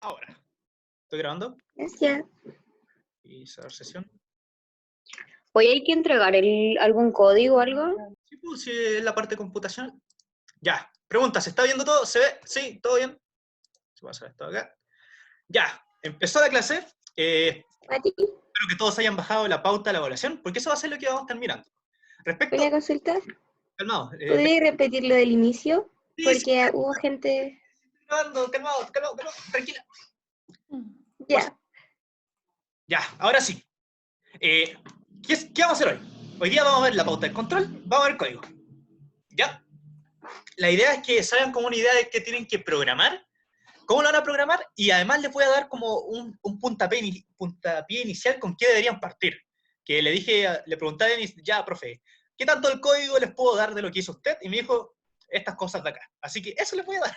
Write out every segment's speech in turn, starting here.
Ahora, ¿estoy grabando? Gracias. Y cerrar sesión. Oye, ¿hay que entregar algún código o algo? Sí, pues, sí, es la parte computacional. Ya, pregunta, ¿se está viendo todo? ¿Se ve? Sí, ¿todo bien? Se va a hacer esto acá. Ya, empezó la clase. Mati, Espero que todos hayan bajado la pauta de la evaluación, porque eso va a ser lo que vamos a estar mirando. una Respecto, consulta. calmado, ¿Podría repetir lo del inicio? sí, sí, Porque hubo gente... calmado, tranquila. Pausa. Ya. Ya, ahora sí. Eh, ¿Qué vamos a hacer hoy? Hoy día vamos a ver la pauta del control, vamos a ver código. ¿Ya? La idea es que salgan como una idea de que tienen que programar, cómo lo van a programar, y además les voy a dar como un puntapié inicial con qué deberían partir. Que le dije, le pregunté a Denis, ya, profe, ¿qué tanto el código les puedo dar de lo que hizo usted? Y me dijo, estas cosas de acá. Así que eso les voy a dar.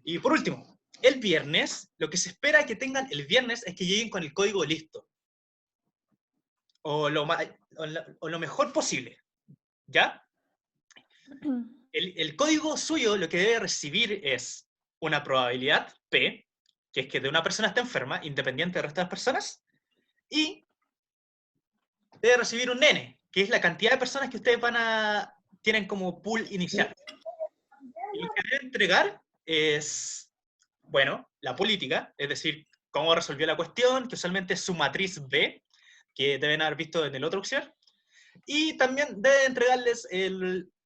Y por último, el viernes, lo que se espera que tengan el viernes es que lleguen con el código listo. O lo mejor posible. ¿Ya? El código suyo lo que debe recibir es una probabilidad P, que es que de una persona esté enferma, independiente del resto de las personas, y debe recibir un N, que es la cantidad de personas que ustedes tienen como pool inicial. Y lo que debe entregar es, bueno, la política, es decir, cómo resolvió la cuestión, que usualmente es su matriz B, que deben haber visto en el otro auxiliar, y también debe entregarles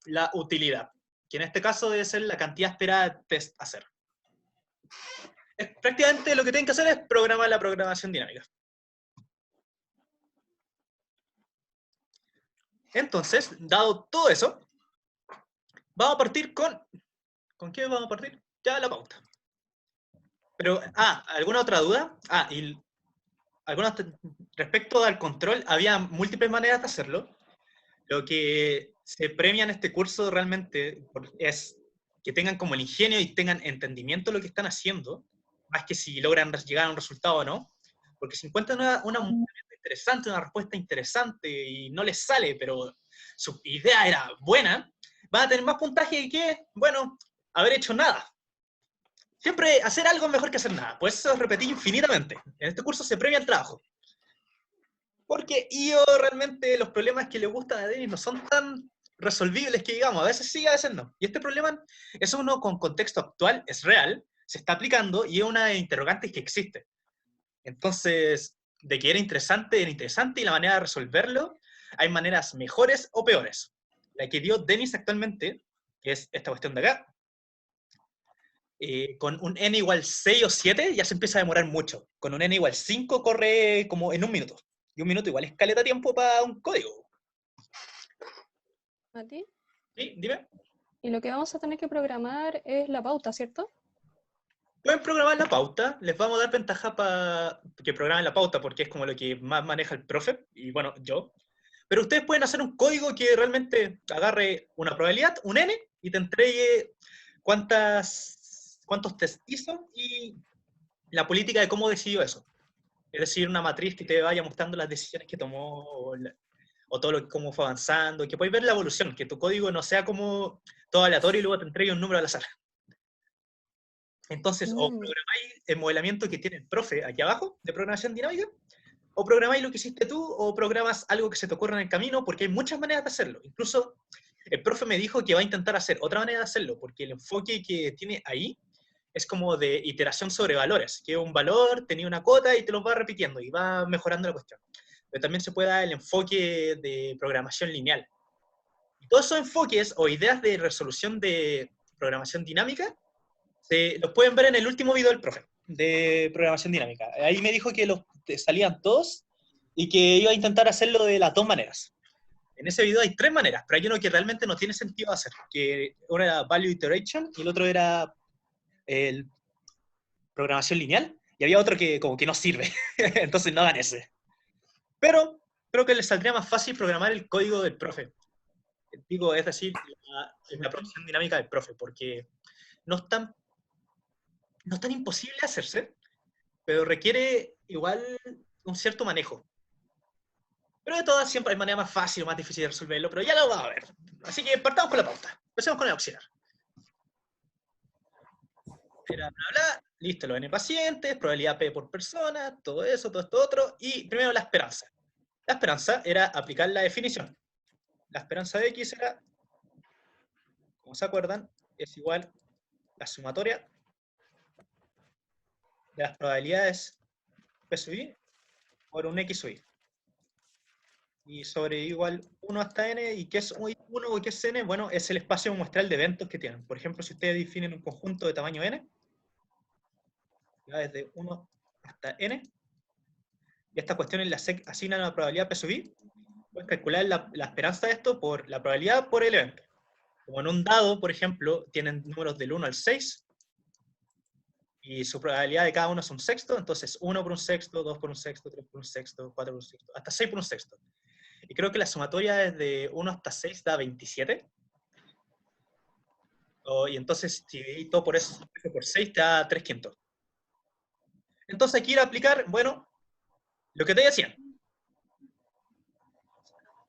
la utilidad, que en este caso debe ser la cantidad esperada de test a hacer. Prácticamente lo que tienen que hacer es programar la programación dinámica. Entonces, dado todo eso, vamos a partir ¿con qué vamos a partir? Ya la pauta. Pero, ¿alguna otra duda? Y respecto al control, había múltiples maneras de hacerlo. Lo que se premia en este curso realmente es que tengan como el ingenio y tengan entendimiento de lo que están haciendo, más que si logran llegar a un resultado o no. Porque si encuentran una interesante, una respuesta interesante y no les sale, pero su idea era buena, van a tener más puntaje que, bueno, haber hecho nada. Siempre hacer algo es mejor que hacer nada. Pues eso repetí infinitamente. En este curso se premia el trabajo. Porque yo realmente los problemas que le gustan a Denis no son tan resolvibles que digamos, a veces sí, a veces no. Y este problema es uno con contexto actual, es real, se está aplicando y es una de interrogantes que existe. Entonces, de que era interesante y la manera de resolverlo, hay maneras mejores o peores. La que dio Denis actualmente, que es esta cuestión de acá, con un n igual 6 o 7 ya se empieza a demorar mucho. Con un n igual 5 corre como en un minuto. Y un minuto igual es caleta tiempo para un código. Mati, ¿Sí? Dime. y lo que vamos a tener que programar es la pauta, ¿cierto? Pueden programar la pauta, les vamos a dar ventaja para que programen la pauta porque es como lo que más maneja el profe, y bueno, yo. Pero ustedes pueden hacer un código que realmente agarre una probabilidad, un n, y te entregue cuántos test hizo y la política de cómo decidió eso. Es decir, una matriz que te vaya mostrando las decisiones que tomó o todo cómo fue avanzando, y que puedes ver la evolución, que tu código no sea como todo aleatorio y luego te entregue un número al azar. Entonces, o programáis el modelamiento que tiene el profe aquí abajo, de programación dinámica, o programáis lo que hiciste tú, o programas algo que se te ocurra en el camino, porque hay muchas maneras de hacerlo. Incluso el profe me dijo que va a intentar hacer otra manera de hacerlo, porque el enfoque que tiene ahí es como de iteración sobre valores, que un valor tenía una cota y te lo va repitiendo y va mejorando la cuestión. Pero también se puede dar el enfoque de programación lineal. Y todos esos enfoques o ideas de resolución de programación dinámica los pueden ver en el último video del profe de programación dinámica. Ahí me dijo que salían todos y que iba a intentar hacerlo de las dos maneras. En ese video hay tres maneras, pero hay uno que realmente no tiene sentido hacer, que uno era Value Iteration y el otro era el programación lineal, y había otro que como que no sirve, entonces no hagan ese. Pero creo que les saldría más fácil programar el código del profe. Digo, es decir, la programación dinámica del profe, porque no es tan, no es tan imposible hacerse, pero requiere igual un cierto manejo. Pero de todas siempre hay manera más fácil o más difícil de resolverlo, pero ya lo vamos a ver. Así que partamos con la pauta. Empecemos con el auxiliar. Bla, bla, bla. listo, los n pacientes, probabilidad p por persona, todo eso, todo esto otro, y primero la esperanza. La esperanza era aplicar la definición. La esperanza de x era, como se acuerdan, es igual a la sumatoria de las probabilidades p sub i por un x sub i. Y sobre igual 1 hasta n, ¿y qué es 1 o qué es n? Bueno, es el espacio muestral de eventos que tienen. Por ejemplo, si ustedes definen un conjunto de tamaño n, ya desde 1 hasta n, y esta cuestión asignan una probabilidad p sub i, pueden calcular la esperanza de esto por la probabilidad por el evento. Como en un dado, por ejemplo, tienen números del 1 al 6, y su probabilidad de cada uno es un sexto, entonces 1 por un sexto, 2 por un sexto, 3 por un sexto, 4 por un sexto, hasta 6 por un sexto. Y creo que la sumatoria desde 1 hasta 6 da 27. Y entonces, si dividí todo por eso por 6, te da 3 quintos. Entonces aquí ir a aplicar, bueno, lo que te decían.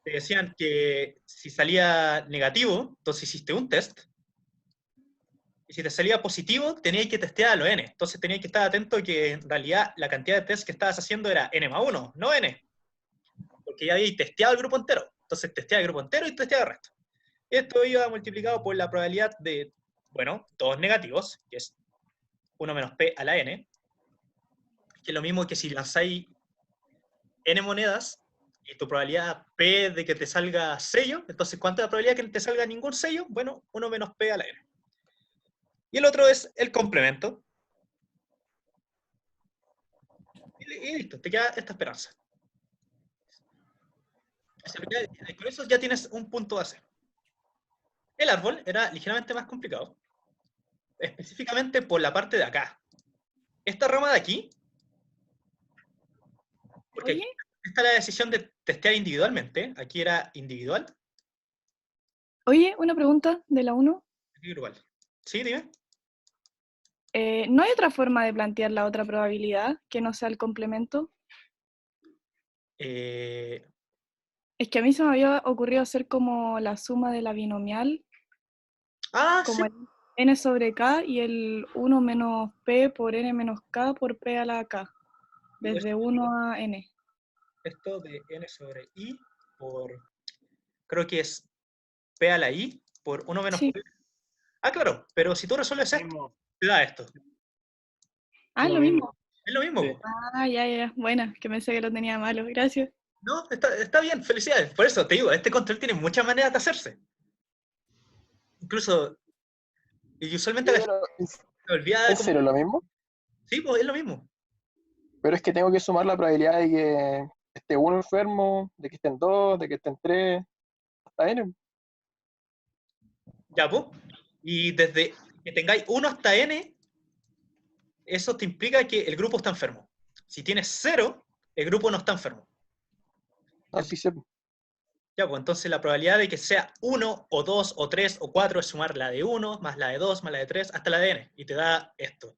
Te decían que si salía negativo, entonces hiciste un test. Y si te salía positivo, tenías que testear a los n. Entonces tenías que estar atento que en realidad la cantidad de tests que estabas haciendo era n más 1, no n. Porque ya habíais testeado el grupo entero. Entonces testeaba el grupo entero y testeaba el resto. Esto iba multiplicado por la probabilidad de, bueno, todos negativos, que es 1 menos p a la n, que es lo mismo que si lanzáis n monedas, y tu probabilidad p de que te salga sello, entonces ¿cuánta es la probabilidad que no te salga ningún sello? Bueno, 1 menos p a la n. Y el otro es el complemento. Y listo, te queda esta esperanza. Con eso ya tienes un punto base. El árbol era ligeramente más complicado, específicamente por la parte de acá. Esta rama de aquí, porque aquí está la decisión de testear individualmente, aquí era individual. Oye, una pregunta de la 1. Grupal. Sí, dime. ¿No hay otra forma de plantear la otra probabilidad que no sea el complemento? Es que a mí se me había ocurrido hacer como la suma de la binomial, como sí. el n sobre k y el 1 menos p por n menos k por p a la k, desde 1 a n. Esto de n sobre i por, creo que es p a la i por 1 menos Sí. p. Ah, claro, pero si tú resuelves esto, te da esto. Ah, lo mismo. Es lo mismo. Sí. Ah, ya. Bueno, que pensé que lo tenía malo. Gracias. No, está bien, felicidades. Por eso te digo, este control tiene muchas maneras de hacerse. Incluso, y usualmente la gente se olvida de ¿En serio lo mismo? Sí, pues es lo mismo. Pero es que tengo que sumar la probabilidad de que esté uno enfermo, de que estén dos, de que estén tres, hasta n. Ya, pues. Y desde que tengáis 1 hasta n, eso te implica que el grupo está enfermo. Si tienes 0, el grupo no está enfermo. Así se. Ya, pues entonces la probabilidad de que sea 1 o 2 o 3 o 4 es sumar la de 1 más la de 2 más la de 3 hasta la de n. Y te da esto.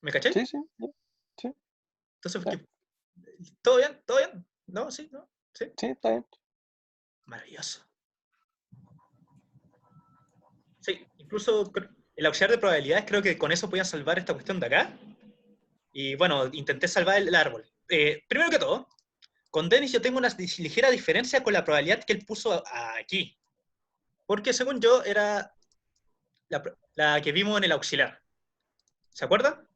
¿Me caché? Sí. Entonces, Sí. ¿todo bien? ¿Todo bien? ¿No? ¿Sí? ¿No? ¿Sí? Sí, está bien. Maravilloso. Sí, incluso el auxiliar de probabilidades creo que con eso podían salvar esta cuestión de acá. Y bueno, intenté salvar el árbol. Primero que todo, con Dennis yo tengo una ligera diferencia con la probabilidad que él puso aquí. Porque según yo era la que vimos en el auxiliar. ¿Se acuerdan?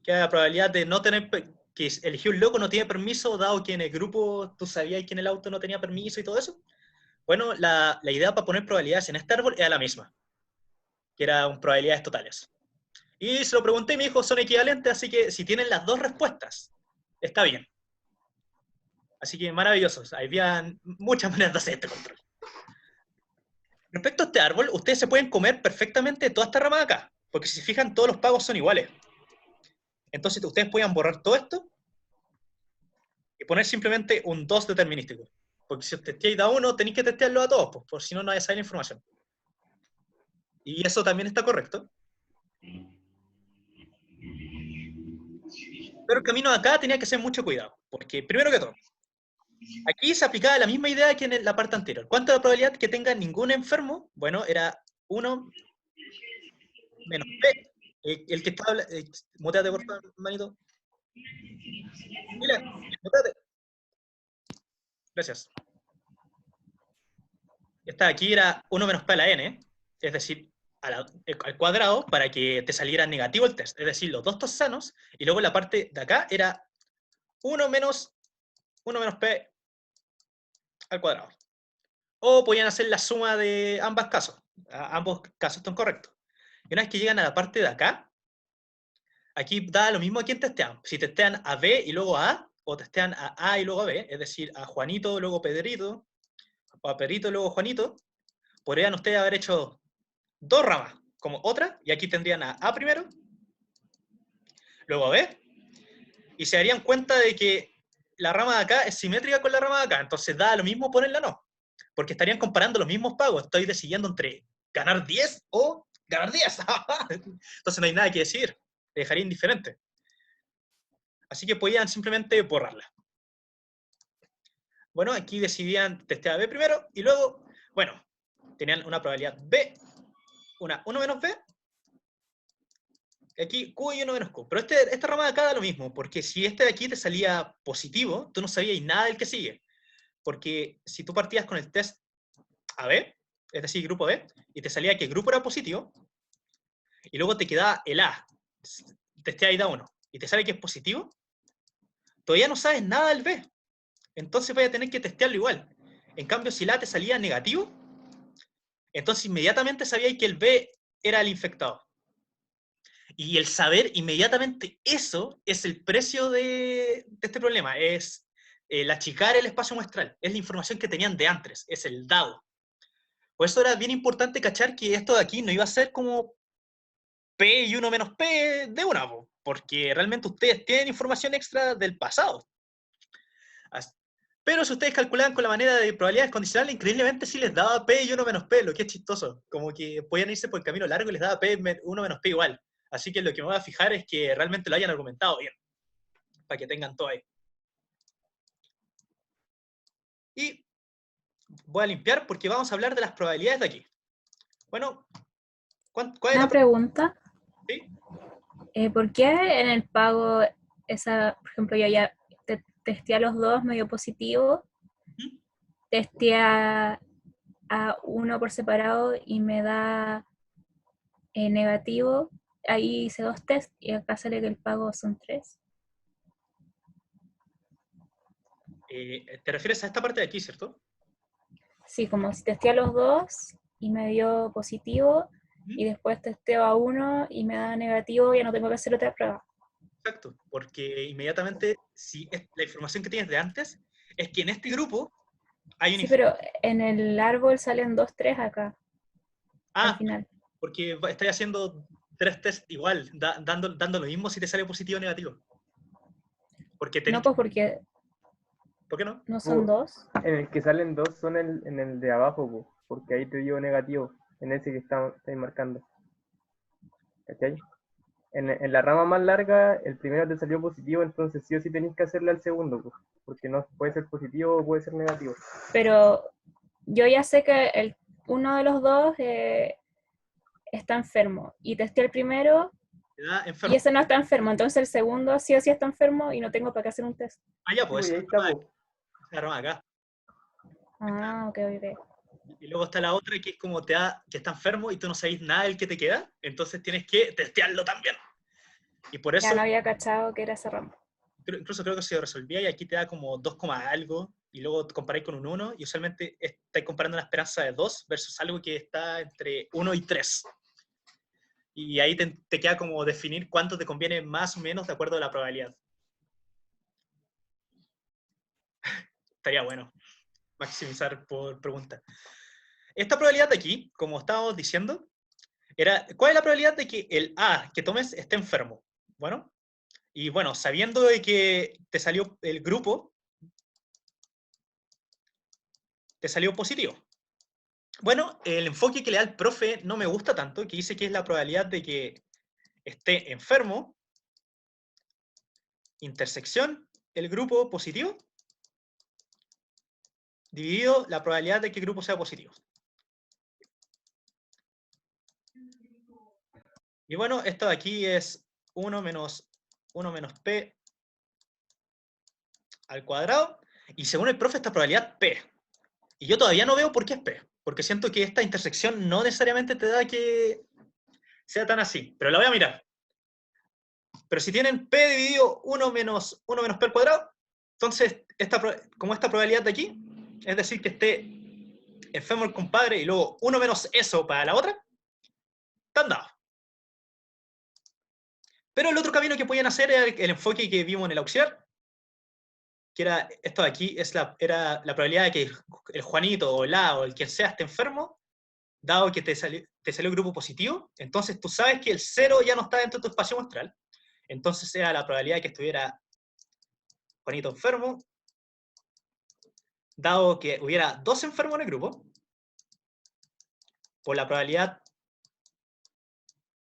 Que era la probabilidad de no tener... que eligió un loco no tiene permiso, dado que en el grupo tú sabías que en el auto no tenía permiso y todo eso. Bueno, la idea para poner probabilidades en este árbol era la misma. Que eran probabilidades totales. Y se lo pregunté y me dijo, son equivalentes, así que si tienen las dos respuestas, está bien. Así que maravillosos. Había muchas maneras de hacer este control. Respecto a este árbol, ustedes se pueden comer perfectamente toda esta rama de acá, porque si se fijan, todos los pagos son iguales. Entonces ustedes pueden borrar todo esto y poner simplemente un 2 determinístico. Porque si testéis da uno, tenéis que testearlo a todos, pues, por si no, no hay esa información. Y eso también está correcto. Pero el camino de acá tenía que ser mucho cuidado, porque primero que todo, aquí se aplicaba la misma idea que en la parte anterior. ¿Cuánto es la probabilidad que tenga ningún enfermo? Bueno, era 1 menos P El que está hablando, muteate por favor, manito. Mira, muteate. Gracias. Esta de aquí era 1 menos p a la n, es decir, al cuadrado, para que te saliera negativo el test. Es decir, los dos sanos, y luego la parte de acá era 1 menos p al cuadrado. O podían hacer la suma de ambos casos. Ambos casos están correctos. Y una vez que llegan a la parte de acá, aquí da lo mismo a quién testean. Si testean a B y luego a A, o testean a A y luego a B, es decir, a Juanito, luego Pedrito, o a Pedrito, luego Juanito, podrían ustedes haber hecho 2 ramas, como otra, y aquí tendrían a A primero, luego a B, y se darían cuenta de que la rama de acá es simétrica con la rama de acá, entonces da lo mismo ponerla no, porque estarían comparando los mismos pagos, estoy decidiendo entre ganar 10 o ganar 10, entonces no hay nada que decir, te dejaría indiferente. Así que podían simplemente borrarla. Bueno, aquí decidían testear a B primero, y luego, bueno, tenían una probabilidad B, una 1 menos B, aquí Q y 1 menos Q. Pero esta rama de acá da lo mismo, porque si este de aquí te salía positivo, tú no sabías nada del que sigue. Porque si tú partías con el test AB, es decir, grupo B, y te salía que el grupo era positivo, y luego te quedaba el A, testea y da 1, y te sale que es positivo, todavía no sabes nada del B. Entonces vas a tener que testearlo igual. En cambio, si el A te salía negativo, entonces inmediatamente sabíais que el B era el infectado. Y el saber inmediatamente eso es el precio de este problema, es el achicar el espacio muestral, es la información que tenían de antes, es el dado. Por eso era bien importante cachar que esto de aquí no iba a ser como P y 1 menos P de una, porque realmente ustedes tienen información extra del pasado. Pero si ustedes calculaban con la manera de probabilidades condicionales, increíblemente sí les daba P y 1 menos P, lo que es chistoso. Como que podían irse por el camino largo y les daba P 1 menos P igual. Así que lo que me voy a fijar es que realmente lo hayan argumentado bien, para que tengan todo ahí. Y voy a limpiar porque vamos a hablar de las probabilidades de aquí. Bueno, ¿cuál es Una la pregunta. ¿Sí? ¿Por qué en el pago, por ejemplo, yo ya testé a los dos medio positivo, ¿Mm? testé a uno por separado y me da negativo? Ahí hice 2 tests y acá sale que el pago son 3. ¿Te refieres a esta parte de aquí, cierto? Sí, como si testé a los dos y me dio positivo, y después testeo a uno y me da negativo, ya no tengo que hacer otra prueba. Exacto, porque inmediatamente, si es la información que tienes de antes, es que en este grupo hay un Sí, pero en el árbol salen 2, 3 acá, al final. porque estás haciendo 3 tests igual, dando lo mismo si te sale positivo o negativo. Porque No, pues porque ¿Por qué no? no son 2. En el que salen 2 son en el de abajo, po, porque ahí te dio negativo, en ese que estáis marcando. ¿Cachai? En la rama más larga, el primero te salió positivo, entonces sí o sí tenéis que hacerle al segundo, po, porque no puede ser positivo o puede ser negativo. Pero yo ya sé que uno de los dos está enfermo, y testé el primero y ese no está enfermo, entonces el segundo sí o sí está enfermo y no tengo para qué hacer un test. Ya, pues Sí, ahí está, po. la rama acá. Ok. Y luego está la otra que es como que está enfermo y tú no sabes nada del que te queda, entonces tienes que testearlo también. Y por eso, Ya no había cachado que era esa rama. incluso creo que se resolvía y aquí te da como 2, algo, y luego comparáis con un 1, y usualmente estáis comparando una esperanza de 2 versus algo que está entre 1 y 3. Y ahí te queda como definir cuánto te conviene más o menos de acuerdo a la probabilidad. Estaría bueno maximizar por pregunta. Esta probabilidad de aquí, como estábamos diciendo, ¿cuál es la probabilidad de que el A que tomes esté enfermo? Bueno, y bueno, sabiendo de que te salió el grupo, te salió positivo. Bueno, el enfoque que le da el profe no me gusta tanto, que dice que es la probabilidad de que esté enfermo, intersección, el grupo positivo, dividido la probabilidad de que el grupo sea positivo. Y bueno, esto de aquí es 1 menos P al cuadrado. Y según el profe, esta probabilidad P. Y yo todavía no veo por qué es P. Porque siento que esta intersección no necesariamente te da que sea tan así. Pero la voy a mirar. Pero si tienen P dividido 1 menos P al cuadrado, entonces, como esta probabilidad de aquí, es decir, que esté enfermo el compadre y luego 1 menos eso para la otra, están dados. Pero el otro camino que podían hacer era el enfoque que vimos en el auxiliar, que era esto de aquí, era la probabilidad de que el Juanito o la o el quien sea esté enfermo, dado que te salió el grupo positivo, entonces tú sabes que el 0 ya no está dentro de tu espacio muestral, entonces era la probabilidad de que estuviera Juanito enfermo, dado que hubiera 2 enfermos en el grupo, por la probabilidad,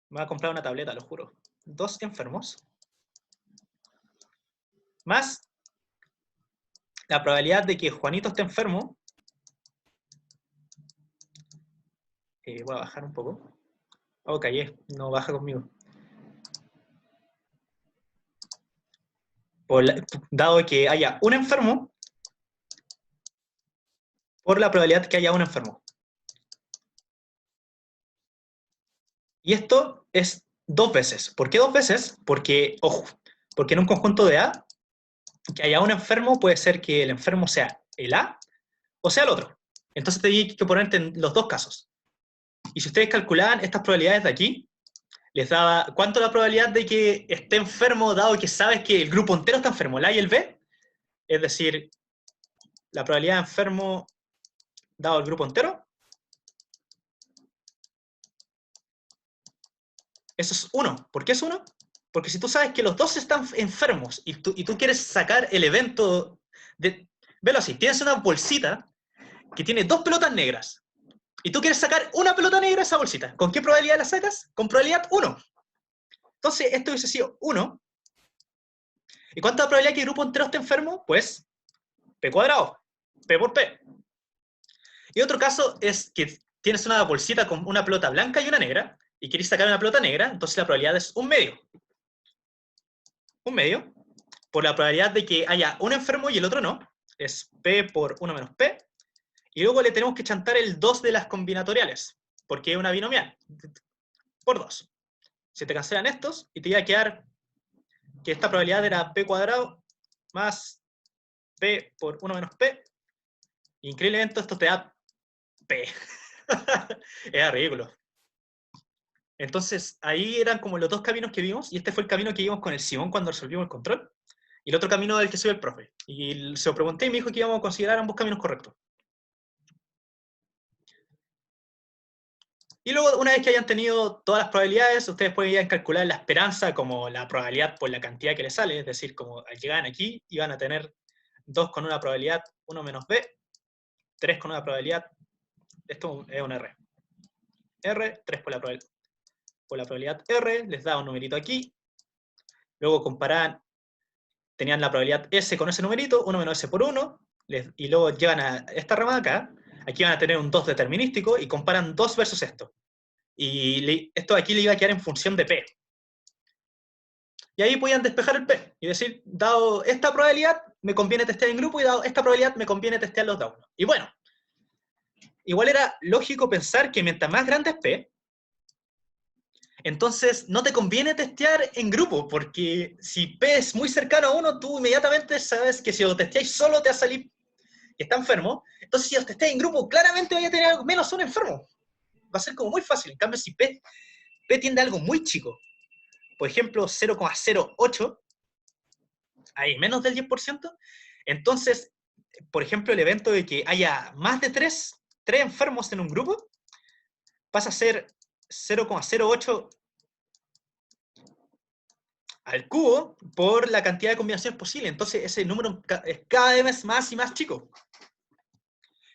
me voy a comprar una tableta, lo juro, 2 enfermos, más la probabilidad de que Juanito esté enfermo, voy a bajar un poco, oh, callé, no baja conmigo. Dado que haya un enfermo, por la probabilidad que haya un enfermo. Y esto es 2 veces. ¿Por qué 2 veces? Porque, ojo, porque en un conjunto de A, que haya un enfermo, puede ser que el enfermo sea el A o sea el otro. Entonces tenéis que ponerte en los 2 casos. Y si ustedes calculaban estas probabilidades de aquí, les daba, ¿cuánto es la probabilidad de que esté enfermo, dado que sabes que el grupo entero está enfermo, el A y el B? Es decir, la probabilidad de enfermo dado el grupo entero. Eso es 1. ¿Por qué es 1? Porque si tú sabes que los dos están enfermos y tú quieres sacar el evento, velo así, tienes una bolsita que tiene 2 pelotas negras y tú quieres sacar una pelota negra de esa bolsita. ¿Con qué probabilidad la sacas? Con probabilidad 1. Entonces esto hubiese sido 1. ¿Y cuánta probabilidad que el grupo entero esté enfermo? Pues P cuadrado, P por P. Y otro caso es que tienes una bolsita con una pelota blanca y una negra, y querés sacar una pelota negra, entonces la probabilidad es 1/2. 1/2, por la probabilidad de que haya un enfermo y el otro no, es P por 1 menos P, y luego le tenemos que chantar el 2 de las combinatoriales, porque es una binomial, por 2. Se te cancelan estos, y te iba a quedar que esta probabilidad era P cuadrado más P por 1 menos P, y increíblemente esto te da P. Era ridículo. Entonces, ahí eran como los 2 caminos que vimos, y este fue el camino que vimos con el Simón cuando resolvimos el control, y el otro camino del que soy el profe. Y se lo pregunté y me dijo que íbamos a considerar ambos caminos correctos. Y luego, una vez que hayan tenido todas las probabilidades, ustedes pueden calcular la esperanza como la probabilidad por la cantidad que les sale, es decir, como al llegar aquí, iban a tener 2 con una probabilidad 1 menos B, 3 con una probabilidad, esto es un R. R, 3 por la probabilidad R, les da un numerito aquí, luego comparaban, tenían la probabilidad S con ese numerito, 1 menos S por 1, y luego llegan a esta rama de acá, aquí van a tener un 2 determinístico, y comparan 2 versus esto. Y esto aquí le iba a quedar en función de P. Y ahí podían despejar el P, y decir, dado esta probabilidad, me conviene testear en grupo, y dado esta probabilidad, me conviene testear los de a uno. Y bueno, igual era lógico pensar que mientras más grande es P, entonces no te conviene testear en grupo, porque si P es muy cercano a 1, tú inmediatamente sabes que si lo testeáis solo te va a salir que está enfermo. Entonces si lo testeáis en grupo, claramente vaya a tener al menos un enfermo. Va a ser como muy fácil. En cambio, si P tiende a algo muy chico, por ejemplo 0,08, hay menos del 10%, entonces, por ejemplo, el evento de que haya más de 3 enfermos en un grupo, pasa a ser 0,08 al cubo por la cantidad de combinaciones posibles. Entonces ese número es cada vez más y más chico.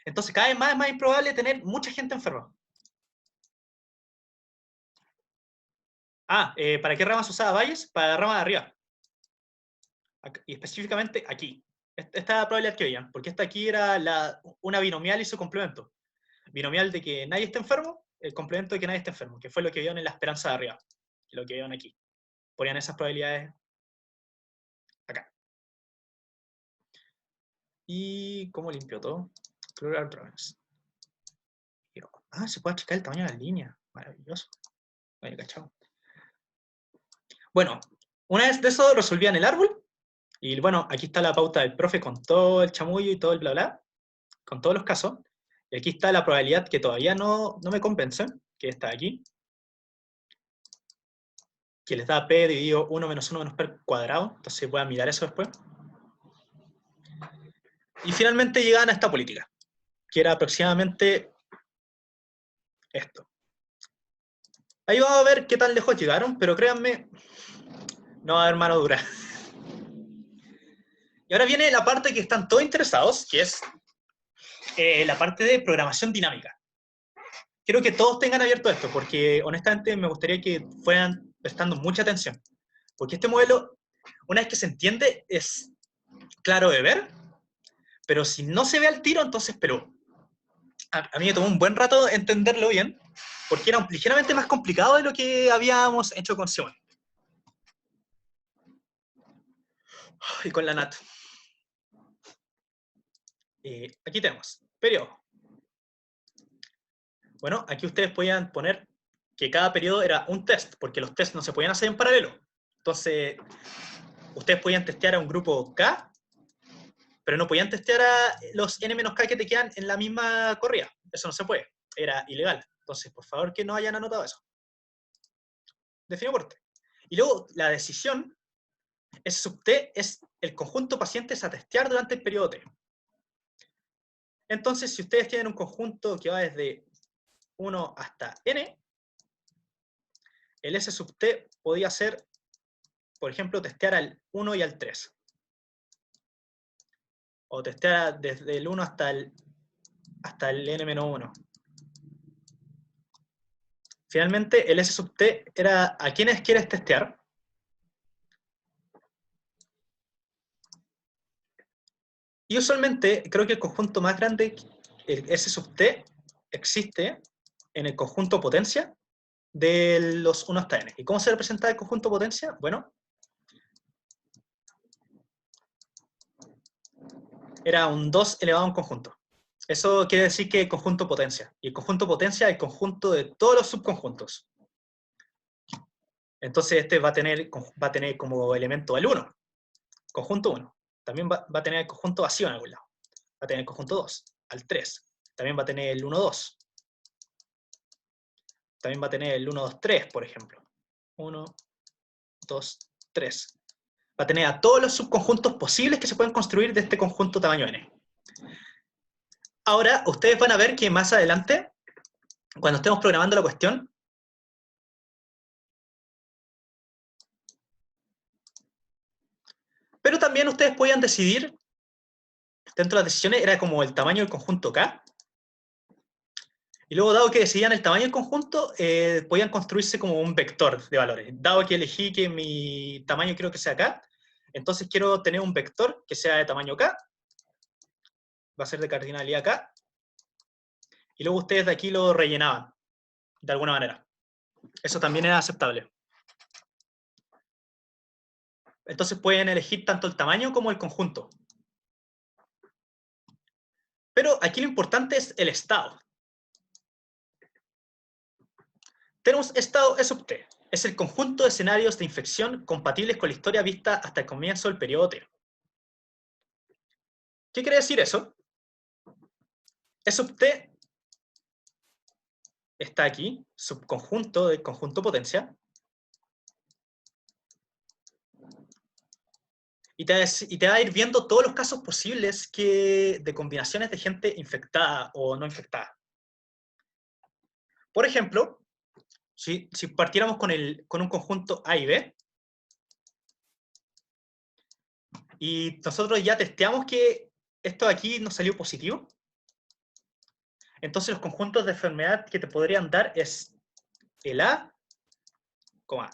Entonces cada vez más es más improbable tener mucha gente enferma. ¿Para qué ramas usaba Bayes? Para la rama de arriba. Y específicamente aquí. Esta es la probabilidad que veían, porque esta aquí era una binomial y su complemento. Binomial de que nadie esté enfermo, el complemento de que nadie esté enfermo, que fue lo que vieron en la esperanza de arriba. lo que vieron aquí. Ponían esas probabilidades acá. ¿Y cómo limpio todo? Plural problems. Ah, se puede achicar el tamaño de la línea. Maravilloso. Bueno, cachado. Bueno, una vez de eso resolvían el árbol. Y bueno, aquí está la pauta del profe con todo el chamullo y todo el bla bla. Con todos los casos. Y aquí está la probabilidad que todavía no me convence, que está aquí. Que les da P dividido 1 menos 1 menos P al cuadrado. Entonces voy a mirar eso después. Y finalmente llegan a esta política, que era aproximadamente esto. Ahí vamos a ver qué tan lejos llegaron, pero créanme, no va a haber mano dura. Y ahora viene la parte que están todos interesados, que es la parte de programación dinámica. Quiero que todos tengan abierto esto, porque honestamente me gustaría que fueran prestando mucha atención. Porque este modelo, una vez que se entiende, es claro de ver, pero si no se ve al tiro, entonces, pero a mí me tomó un buen rato entenderlo bien, porque era ligeramente más complicado de lo que habíamos hecho con Simon. Y con la NAT. Aquí tenemos, periodo. Bueno, aquí ustedes podían poner que cada periodo era un test, porque los tests no se podían hacer en paralelo. Entonces, ustedes podían testear a un grupo K, pero no podían testear a los N-K que te quedan en la misma corrida. Eso no se puede, era ilegal. Entonces, por favor, que no hayan anotado eso. Definido por T. Y luego, la decisión, S sub T es el conjunto pacientes a testear durante el periodo T. Entonces, si ustedes tienen un conjunto que va desde 1 hasta N, el S sub T podía ser, por ejemplo, testear al 1 y al 3. O testear desde el 1 hasta el N-1. Finalmente, el S sub T era a quienes quieres testear. Y usualmente, creo que el conjunto más grande, el S sub T, existe en el conjunto potencia de los 1 hasta N. ¿Y cómo se representa el conjunto potencia? Bueno, era un 2 elevado a un conjunto. Eso quiere decir que el conjunto potencia. Y el conjunto potencia es el conjunto de todos los subconjuntos. Entonces este va a tener como elemento el 1, conjunto 1. También va a tener el conjunto vacío en algún lado. Va a tener el conjunto 2, al 3. También va a tener el 1, 2. También va a tener el 1, 2, 3, por ejemplo. 1, 2, 3. Va a tener a todos los subconjuntos posibles que se pueden construir de este conjunto tamaño n. Ahora, ustedes van a ver que más adelante, cuando estemos programando la cuestión, pero también ustedes podían decidir, dentro de las decisiones era como el tamaño del conjunto K, y luego dado que decidían el tamaño del conjunto, podían construirse como un vector de valores. Dado que elegí que mi tamaño quiero que sea K, entonces quiero tener un vector que sea de tamaño K, va a ser de cardinalidad K, y luego ustedes de aquí lo rellenaban, de alguna manera. Eso también era aceptable. Entonces pueden elegir tanto el tamaño como el conjunto. Pero aquí lo importante es el estado. Tenemos estado S sub T. Es el conjunto de escenarios de infección compatibles con la historia vista hasta el comienzo del periodo T. ¿Qué quiere decir eso? S sub T está aquí, subconjunto del conjunto potencia. Y te va a ir viendo todos los casos posibles de combinaciones de gente infectada o no infectada. Por ejemplo, si partiéramos con un conjunto A y B, y nosotros ya testeamos que esto de aquí nos salió positivo, entonces los conjuntos de enfermedad que te podrían dar es el A,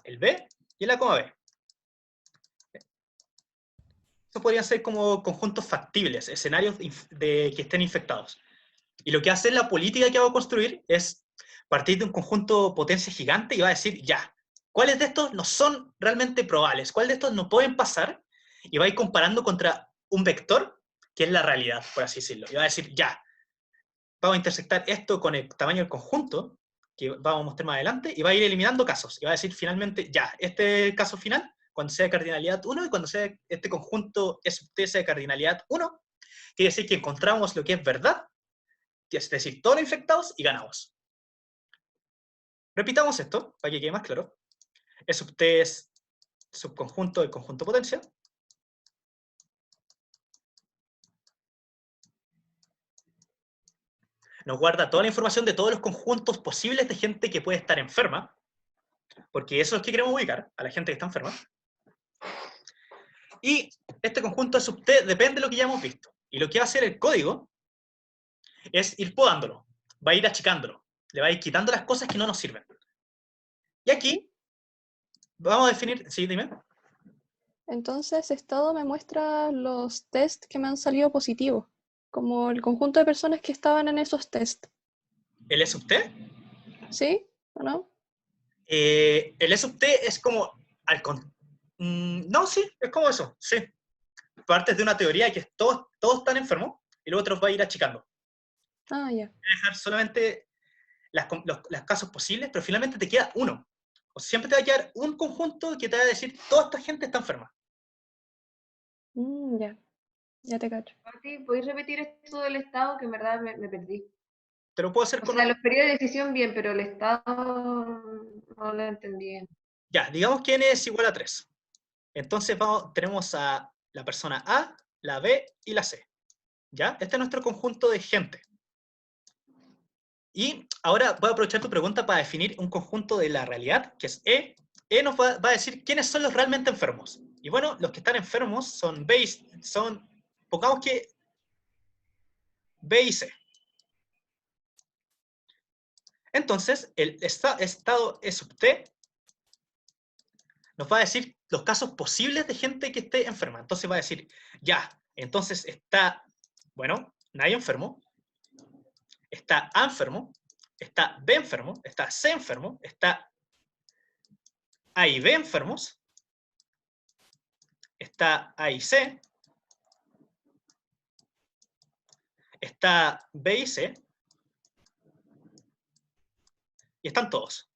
el B y el A, B. Eso podrían ser como conjuntos factibles, escenarios que estén infectados. Y lo que hace la política que va a construir es partir de un conjunto potencia gigante y va a decir, ya, cuáles de estos no son realmente probables, cuáles de estos no pueden pasar, y va a ir comparando contra un vector, que es la realidad, por así decirlo. Y va a decir, ya, vamos a intersectar esto con el tamaño del conjunto, que vamos a mostrar más adelante, y va a ir eliminando casos. Y va a decir finalmente, ya, este es el caso final, cuando sea de cardinalidad 1, y cuando sea este conjunto es de cardinalidad 1, quiere decir que encontramos lo que es verdad, es decir, todos los infectados, y ganamos. Repitamos esto, para que quede más claro. E sub t es subconjunto del conjunto potencia. Nos guarda toda la información de todos los conjuntos posibles de gente que puede estar enferma, porque eso es lo que queremos ubicar, a la gente que está enferma. Y este conjunto de sub t depende de lo que ya hemos visto. Y lo que va a hacer el código es ir podándolo, va a ir achicándolo, le va a ir quitando las cosas que no nos sirven. Y aquí vamos a definir... Sí, dime. Entonces, estado me muestra los test que me han salido positivos, como el conjunto de personas que estaban en esos test. ¿El E sub t? ¿Sí o no? El E sub t es como... no, sí, es como eso, sí. Partes de una teoría que todos están enfermos y luego te los va a ir achicando. Ah, ya. Voy a dejar solamente los casos posibles, pero finalmente te queda uno. O sea, siempre te va a quedar un conjunto que te va a decir toda esta gente está enferma. Ya. Ya te cacho. Mati, ¿podéis repetir esto del estado? Que en verdad me perdí. Te lo puedo hacer O con... sea, los periodos de decisión bien, pero el estado no lo entendí bien. Ya, digamos que n es igual a 3. Entonces tenemos a la persona A, la B y la C. ¿Ya? Este es nuestro conjunto de gente. Y ahora voy a aprovechar tu pregunta para definir un conjunto de la realidad, que es E. E nos va a decir quiénes son los realmente enfermos. Y bueno, los que están enfermos son pongamos que B y C. Entonces, el estado E sub t nos va a decir los casos posibles de gente que esté enferma. Entonces va a decir, ya, entonces está, bueno, nadie enfermo, está A enfermo, está B enfermo, está C enfermo, está A y B enfermos, está A y C, está B y C, y están todos.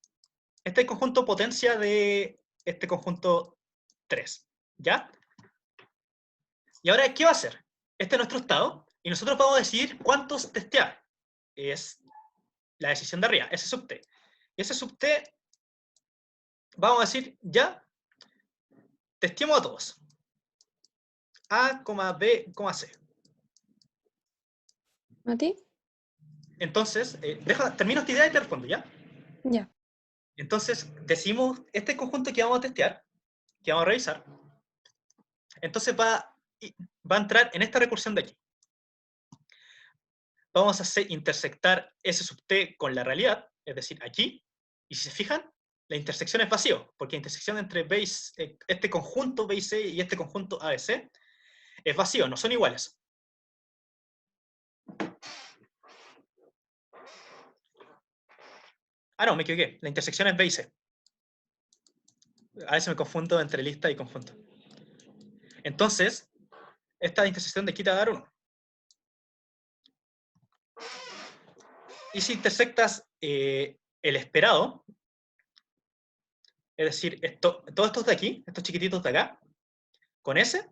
Este es el conjunto potencia de este conjunto 3, ¿ya? Y ahora, ¿qué va a hacer? Este es nuestro estado, y nosotros vamos a decidir cuántos testear. Es la decisión de arriba, ese sub t. Y ese sub t, vamos a decir, ya, testeemos a todos. A, B, C. ¿A ti? Entonces, termino esta idea y te respondo, ¿ya? Ya. Entonces, decimos, este conjunto que vamos a testear, que vamos a revisar, entonces va a entrar en esta recursión de aquí. Vamos a intersectar ese sub t con la realidad, es decir, aquí, y si se fijan, la intersección es vacío, porque la intersección entre este conjunto B y C y este conjunto A y C es vacío, no son iguales. Ah, no, me equivoqué. La intersección es B y C. A veces me confundo entre lista y conjunto. Entonces, esta intersección de aquí te va a dar 1. Y si intersectas el esperado, es decir, todos estos de aquí, estos chiquititos de acá, con ese,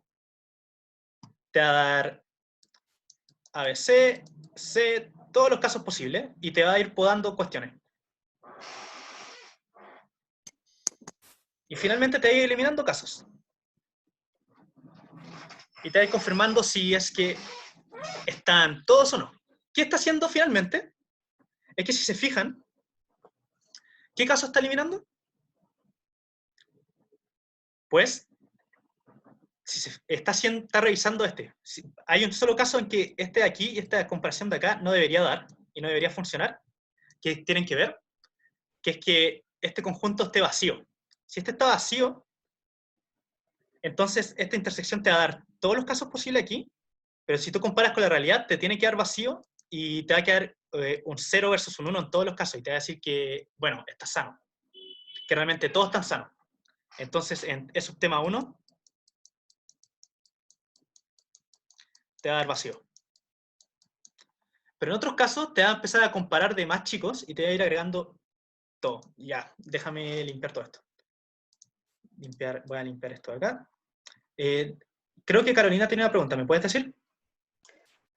te va a dar ABC, C, todos los casos posibles, y te va a ir podando cuestiones. Y finalmente te va a ir eliminando casos. Y te va a ir confirmando si es que están todos o no. ¿Qué está haciendo finalmente? Es que si se fijan, ¿qué caso está eliminando? Pues, si está revisando este. Hay un solo caso en que este de aquí y esta comparación de acá no debería dar y no debería funcionar, que tienen que ver, que es que este conjunto esté vacío. Si este está vacío, entonces esta intersección te va a dar todos los casos posibles aquí, pero si tú comparas con la realidad, te tiene que dar vacío y te va a quedar un 0 versus un 1 en todos los casos, y te va a decir que, bueno, está sano. que realmente todos están sanos. Entonces, en E subtema 1, te va a dar vacío. Pero en otros casos, te va a empezar a comparar de más chicos y te va a ir agregando todo. Ya, déjame limpiar todo esto. Voy a limpiar esto de acá. Creo que Carolina tiene una pregunta, ¿me puedes decir?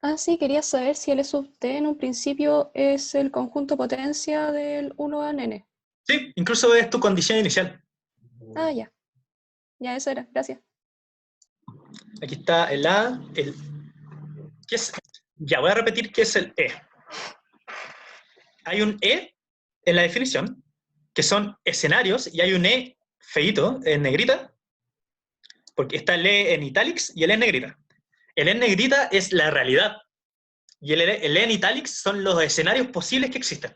Ah, sí, quería saber si el E sub t en un principio es el conjunto potencia del 1 a n. Sí, incluso es tu condición inicial. Ah, ya. Ya, eso era. Gracias. Aquí está el A, el... ¿Qué es? Ya, voy a repetir qué es el E. Hay un E en la definición, que son escenarios, y hay un E feíto, en negrita, porque está el E en italics y el E en negrita. El E en negrita es la realidad, y el E en italics son los escenarios posibles que existen.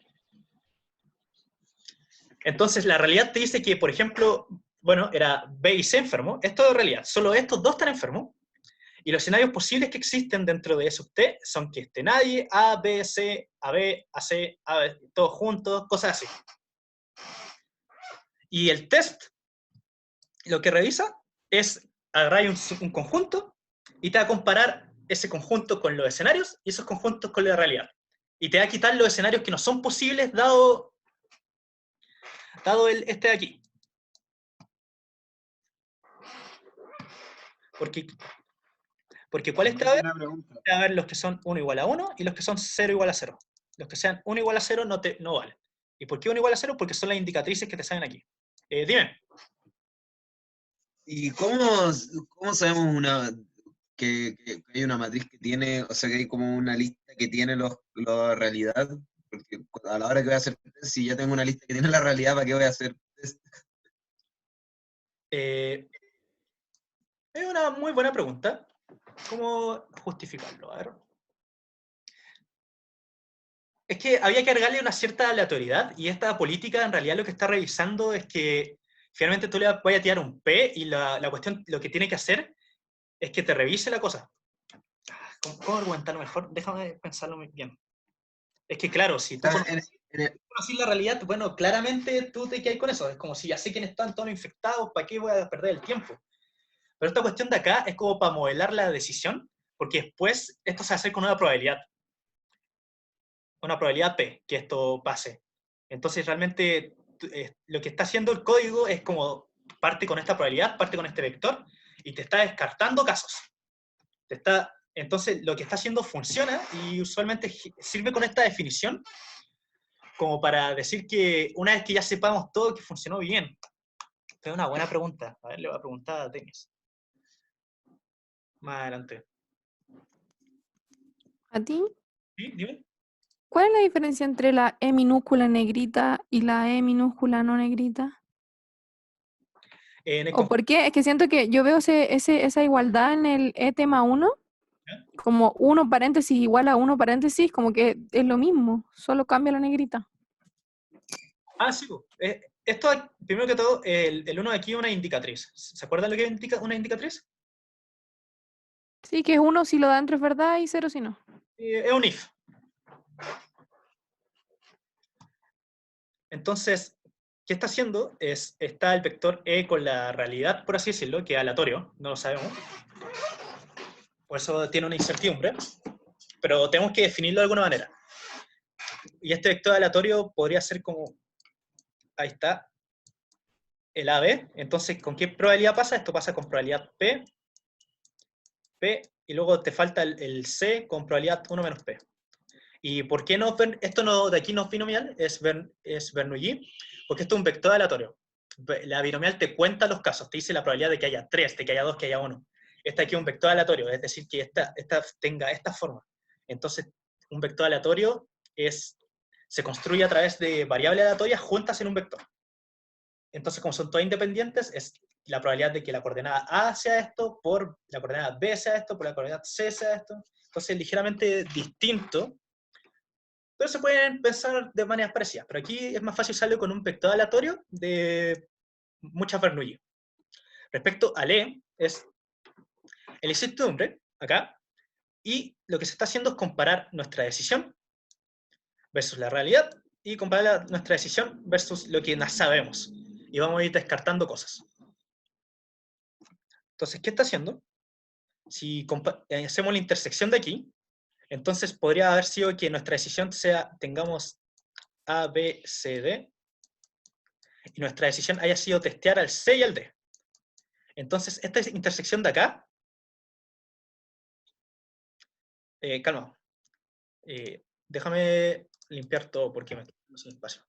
Entonces, la realidad te dice que, por ejemplo, bueno, era B y C enfermo, esto es realidad, solo estos dos están enfermos, y los escenarios posibles que existen dentro de E sub T son que esté nadie, A, B, C, AB, AC, AB, todos juntos, cosas así. Y el test, lo que revisa es agarrar un conjunto y te va a comparar ese conjunto con los escenarios y esos conjuntos con la realidad. Y te va a quitar los escenarios que no son posibles dado este de aquí. Porque ¿cuáles te va a ver? Te va a ver los que son 1 igual a 1 y los que son 0 igual a 0. Los que sean 1 igual a 0 no valen. ¿Y por qué 1 igual a 0? Porque son las indicatrices que te salen aquí. Dime. ¿Y cómo sabemos que hay una matriz que tiene, o sea, que hay como una lista que tiene la realidad? Porque a la hora que voy a hacer test, si ya tengo una lista que tiene la realidad, ¿para qué voy a hacer test? Es una muy buena pregunta. ¿Cómo justificarlo? A ver. Es que había que agregarle una cierta aleatoriedad, y esta política en realidad lo que está revisando es que finalmente tú le vas a tirar un P, y la cuestión, lo que tiene que hacer es que te revise la cosa. ¿Cómo argumentarlo mejor? Déjame pensarlo muy bien. Es que claro, si tú conoces la realidad, bueno, claramente tú te quedas con eso. Es como si ya sé quiénes están todos infectados, ¿para qué voy a perder el tiempo? Pero esta cuestión de acá es como para modelar la decisión, porque después esto se hace con una probabilidad P, que esto pase. Entonces realmente lo que está haciendo el código es como parte con esta probabilidad, parte con este vector, y te está descartando casos. Entonces lo que está haciendo funciona, y usualmente sirve con esta definición como para decir que una vez que ya sepamos todo, que funcionó bien. Es una buena pregunta. A ver, le voy a preguntar a Denis. Más adelante. ¿A ti? ¿Sí? Dime. ¿Cuál es la diferencia entre la E minúscula negrita y la E minúscula no negrita? ¿O por qué? Es que siento que yo veo esa igualdad en el E tema 1, como 1 paréntesis igual a 1 paréntesis, como que es lo mismo, solo cambia la negrita. Ah, sí. Esto, primero que todo, el 1 de aquí es una indicatriz. ¿Se acuerdan lo que es una indicatriz? Sí, que es 1 si lo da entre verdad y 0 si no. Es un if. Entonces, ¿qué está haciendo? Está el vector E con la realidad, por así decirlo, que es aleatorio, no lo sabemos. Por eso tiene una incertidumbre. Pero tenemos que definirlo de alguna manera. Y este vector aleatorio podría ser como... Ahí está. El AB. Entonces, ¿con qué probabilidad pasa? Esto pasa con probabilidad P, y luego te falta el C con probabilidad 1 menos P. ¿Y por qué no? Esto de aquí no es binomial, es Bernoulli, porque esto es un vector aleatorio. La binomial te cuenta los casos, te dice la probabilidad de que haya 3, de que haya 2, que haya 1. Este aquí es un vector aleatorio, es decir, que esta tenga esta forma. Entonces, un vector aleatorio se construye a través de variables aleatorias juntas en un vector. Entonces, como son todas independientes, es la probabilidad de que la coordenada A sea esto, por la coordenada B sea esto, por la coordenada C sea esto. Entonces, es ligeramente distinto, pero se pueden pensar de maneras parecidas. Pero aquí es más fácil usarlo con un vector aleatorio de muchas Bernoulli. Respecto al E, es el incertidumbre, acá, y lo que se está haciendo es comparar nuestra decisión versus la realidad, y comparar nuestra decisión versus lo que sabemos. y vamos a ir descartando cosas. Entonces, ¿qué está haciendo? Si hacemos la intersección de aquí, entonces podría haber sido que nuestra decisión sea, tengamos A, B, C, D, y nuestra decisión haya sido testear al C y al D. Entonces, esta intersección de acá, calma, déjame limpiar todo porque me estoy quedando sin espacio.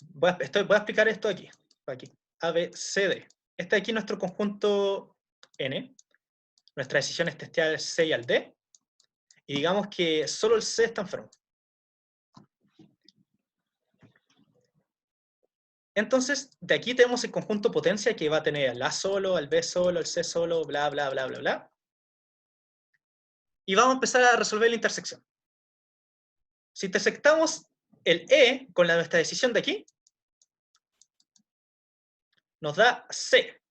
Voy a explicar esto aquí, A, B, C, D. Este de aquí es nuestro conjunto N. Nuestra decisión es testear al C y al D. Y digamos que solo el C está enfermo. Entonces, de aquí tenemos el conjunto potencia que va a tener al A solo, al B solo, al C solo, bla, bla, bla, bla, bla. Y vamos a empezar a resolver la intersección. Si intersectamos el E con nuestra decisión de aquí, nos da C.